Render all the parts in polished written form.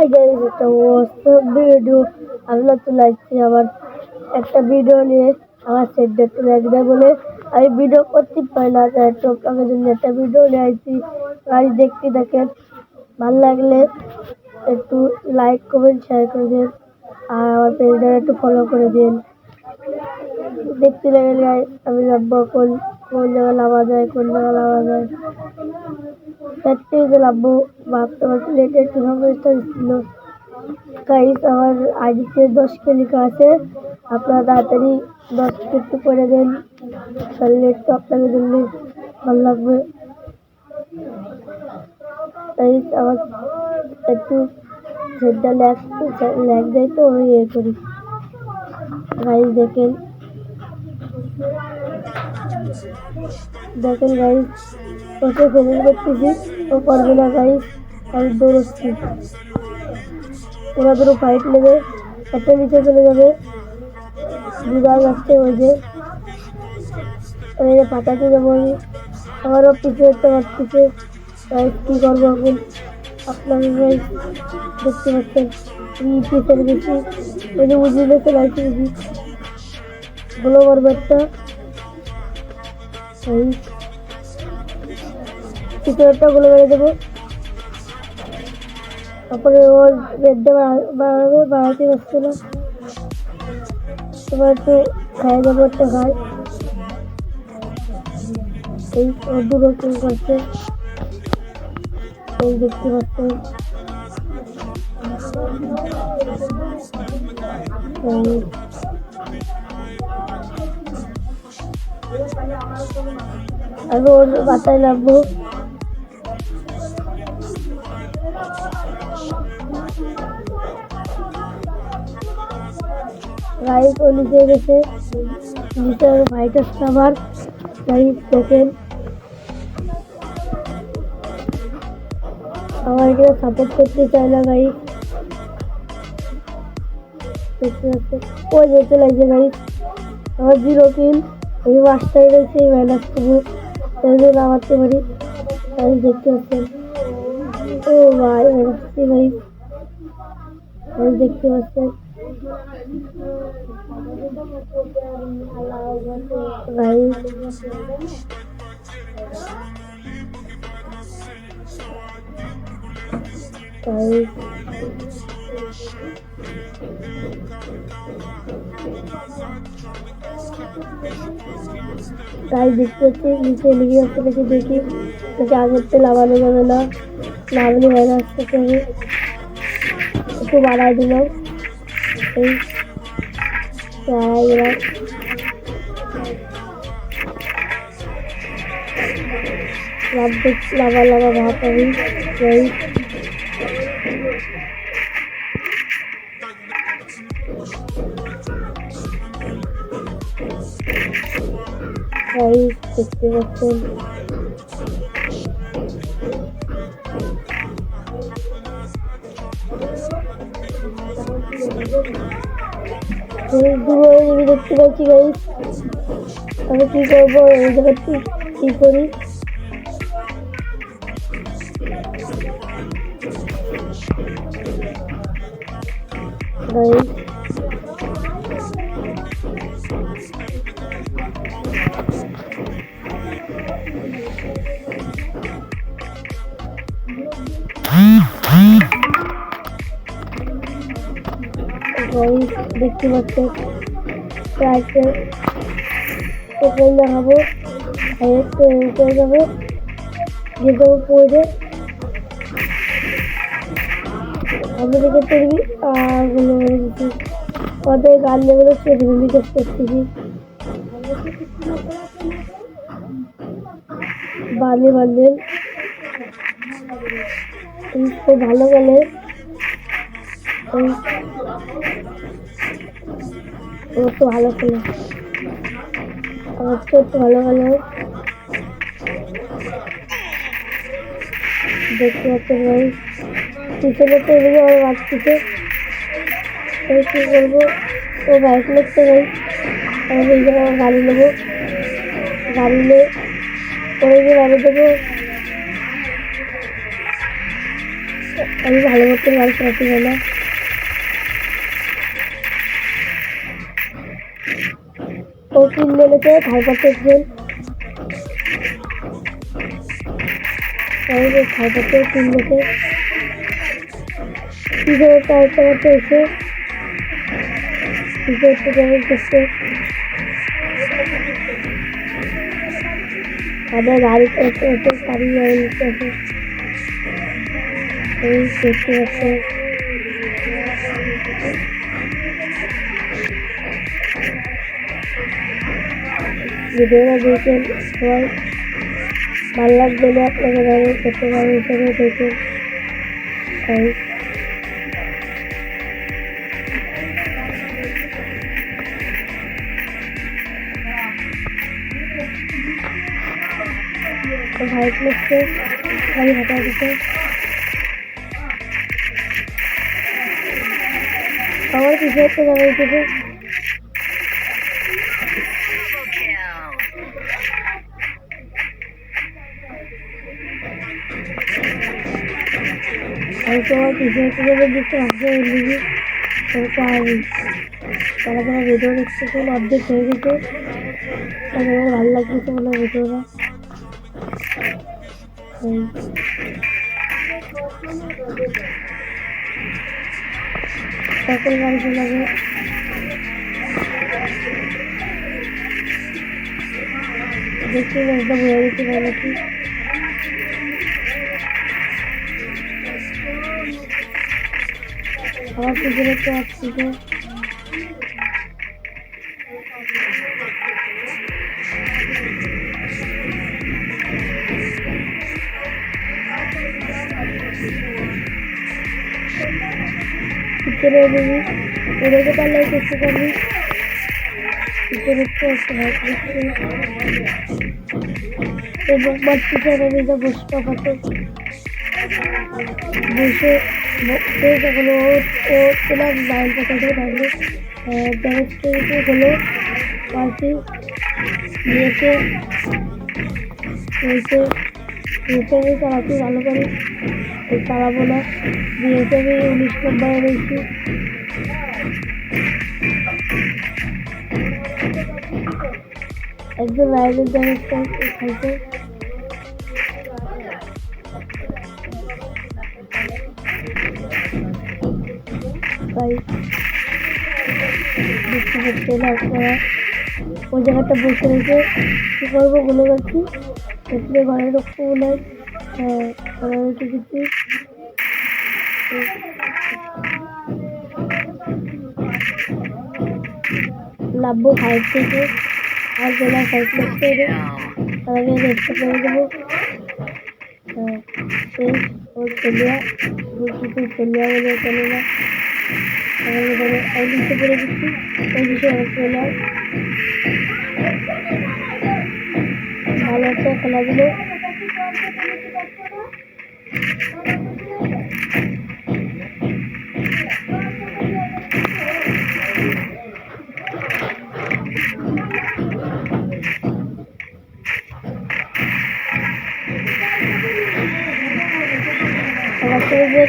Hi guys, একটা অসম video আমরা চলে আসছি আবার একটা ভিডিও নিয়ে। আমার সেটটা একটু লাগবে বলে আমি ভিডিও করতে পারি না, তাই একটু আপনাদের জন্য একটা ভিডিও নিয়ে আসছি। গাইস দেখতে দেখেন, ভালো লাগলে একটু লাইক কমেন্ট শেয়ার করে দিন আর আমার পেজটা একটু ফলো করে দিন। দেখতে লাগলে গাইস আমি যাবো কোন কোন জায়গায় নামা যায়, কোন জায়গায় নামা যায় সত্যি যে লাভবো ভাবতে পারছি। লেটে একটু সমস্যা ছিল গাইস, আমার আইডিতে 10K লেখা আছে, আপনারা তাড়াতাড়ি 10K একটু করে দেন, তাহলে একটু আপনাদের জন্য ভালো লাগবে। গাইস আমার একটু সেটা ল্যাগ দেয় তো আমি ইয়ে করি। গাইস দেখেন দেখেন গাইস, ওকে ফেলে করতেছি, ও করবে না গাইস। আমি দৌড়চ্ছি, ওরা দুটো ফাইট নেবে, একটা নিচে চলে যাবে, দুবার যাচ্ছে ওই যে পাঠাতে যাবো আমি, আমারও পিছিয়ে একটা আসতেছে। গাইস কি করবো এখন, আপনারা গাইস দেখতে পাচ্ছেন পিছনে গেছি, ওই যে উজিলে চলে আসছে বুঝি গুলো মারবো একটা। পিছনে একটা গুলো মেরে দেবো, তারপরে ওর বেডটা বাড়াতে পারছে না, এবার একটু খাই যাবো, একটা খাই। এই দুটো কিল করছে, এই দেখতে পাচ্ছেন। আমি ওর বাসায় নামবো, গাইস ও নিচে গেছে, নিচে ফাইট আসছে আবার। গাইস দেখেন আমার এখানে সাপোর্ট করতে চায় না গাইস, দেখতে পাচ্ছেন ওই যে চলে আসছে গাইস। আমার 0 কিল, এই মাস্টার রয়েছে, এই মাইনাস করবো নামাতে পারি। গাইস দেখতে পাচ্ছেন, ও ভাই মারছি গাইস, গাইস দেখতে পাচ্ছেন। গাইস দেখতে পাচ্ছি নিচে লিখে আসতে দেখি আগের লাগানো যাবে না, নামলে হয়ে আসতে হবে, একটু বাড়াই দিলাম, এই বাড়াই দিলাম। লাভা লাভা ভাত আমি দেখতে পাচ্ছেন। দেখতে পাচ্ছি গাইস, আমি কি করবো এই জায়গাতে, কি করি গাইস। দেখতে পাচ্ছেন দেখাবো, যাবো যেহেতু পড়ে আমি দেখে তৈরি আর ওদের গান লেগুলো বিকাশ করতেছি। বালি বান্ডেল খুব ভালো গেলে তো ভালো খেলে, আমার তো একটু ভালো গেলে দেখতে পাচ্ছেন ভাই। পিছনে তো এদিকে আমার বাচ্চিতে কি করবো, ও বাইক লিখতে যাই, আমি এই জায়গায় গাড়ি নেবো, গাড়ি নিয়ে ওই যে গাড়ি দেবো। আমি ভালো মতো গাড়ি চালাতে পারি না। ও কিল মেরেছে ভাইপারটা একজন, ভাইপারটা কিল মেরেছে। পিছনে চারটা মতো এসে পিছনে একটু ড্যামেজ করছে। আমার গাড়িতে একটু একটু সারিয়ে নিতে আছে। এই দেখতে পাচ্ছে ভিডিওটা দেখেন সবাই, ভালো লাগবে না আপনাকে জানি করতে পারেন হিসেবে দেখেন। তাই ভাইট লাগছে, গাড়ি হাঁটা দিতে আমার কিছু একটা জায়গায় থেকে আমি তোমার কিছু একটা জায়গায় দেখতে আসতে বলবি তারা তারা ভিডিও দেখতে কোনো আপডেট হয়ে গেছে, তাদের ভালো লাগতেছে বলে ভিডিওটা। সকল গাড়ি চলাবে দেখতে একদম হয়ে যেতে পারছি। আমার পিছনে তো আসছে পিছনে দেবি এটাকে পারলে করতে পারবি। পিছনে তো আসতে ভাই এবং বাচ্চাটা নিজে বসতে পারতো বসে যখন ও তোমার লাইন পাঠাতে থাকলে ড্যামেজ হলো পার্টি দিয়েছে হয়েছে আমি চালাতে ভালো করি চালাবো না দিয়েছে। আমি 19 নম্বরে রয়েছি। একদম রাইডের ড্যামেজটা খাইছে। তাই দেখতে পাচ্ছে না আপনারা ওই জায়গাটা বসে রয়েছে। কী করবো বলে গেছি দেখলে ঘরে রক্ত বলে ঘরে রেখে দিচ্ছি। লাভবো ফাইভ থেকে আর গোলা 5 লাখ করে তাহলে রেটটা করে দেবো। ওর চলিয়া কিছু চলিয়া বলে চলে না তাহলে ধরো ওই দিকটা করে দিচ্ছি। ওই দিকে আমার চলে ভালো একটা খেলাগুলো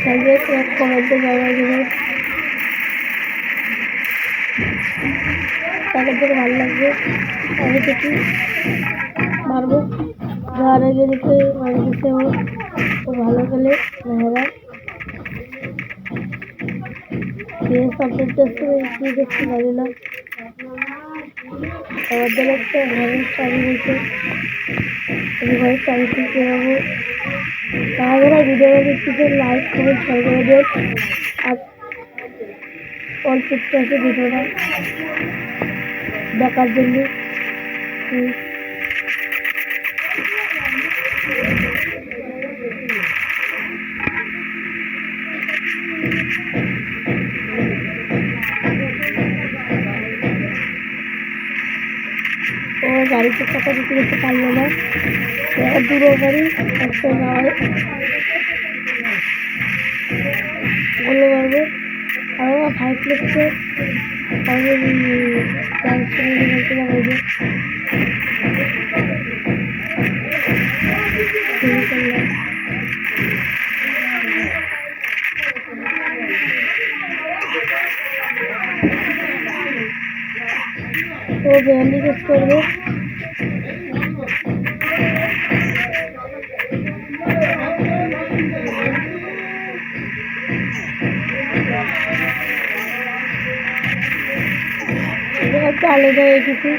খেলবে কমেন্টে জানাই দেবে তাদের জন্য ভালো লাগবে। আমি দেখি মারবো যাওয়ার আগে দেখে মারা গেছে ও ভালো খেলে মেয়েরা সাপোর্ট করতে কি দেখতে পারি না। আমাদের একটা ঘরের চাবি রয়েছে, আমি ঘরের চাবি কিনতে যাবো। তারা ভিডিও দেখতে লাইক কমেন্ট শেয়ার করে দেন আর অল্প একটু আছে ভিডিওটা দেখার জন্য। ও গাড়িতে টাকা দিতে যেতে পারলো না, দূরও গাড়ি একটা যাওয়ায় গুলো মারবো। আর ফাইভ লিখছে ও ব্যান্ডি কেস করবে। একটা আলাদা হয়ে গেছি।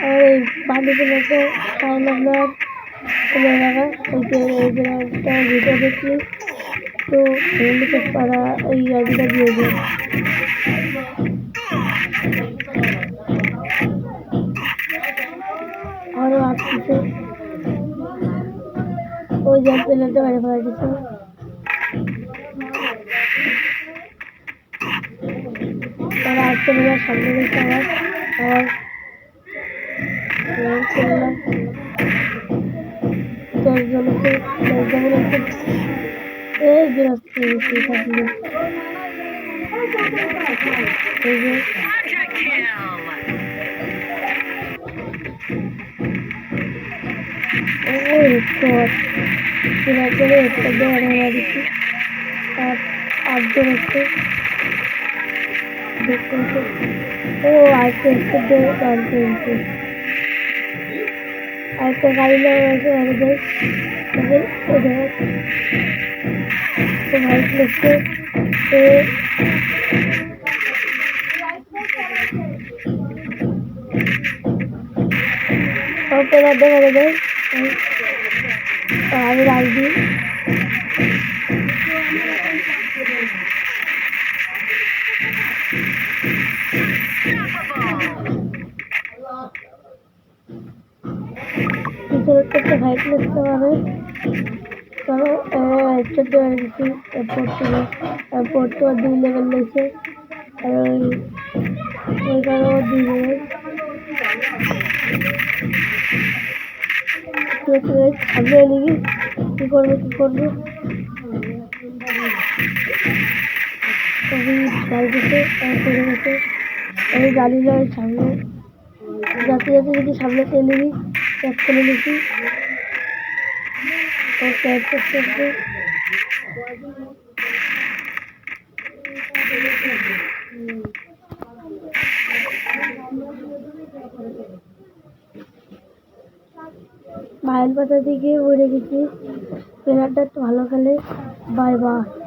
আর এই পানিতে মতো টাইম আপনার তুলে রাখা একটা ভিডিও দেখি তো ব্যান্ডি কেস করা এই আইডিটা দিয়ে দিন। আরও আসতেছে ওই যে প্লেনটা বাইরে ফেলা গেছে। তারা আসতে বলে সামনে গেছে আবার করলাম 10 জনকে 10 জনকে এই যে আসতে থাকলে এই যে করে একটা দেওয়ার দিচ্ছি আর 8 জন হচ্ছে দেখতে ও আরেকটা হচ্ছে আরেকটা গাড়ি নেওয়া হয়েছে আমাদের ওদের তো ভাইট লিখছে দেখা যায় আমি রাখবি একটা ভাইট লিখতে পারে কারণ হেডশট দেওয়া গেছি এয়ারপোর্ট তো 2 লেভেল লেগেছে আর ওইখানেও 2 লেভেল সামনে এলিগি কি করবে পড়ে গেছে আমি জানি না সামনে যাতে যদি সামনে এলিগি ট্যাপ করে নিচ্ছি মাইল পাতা থেকে উড়ে গেছি প্লেয়ারটা একটু ভালো খেলে বাই বাই।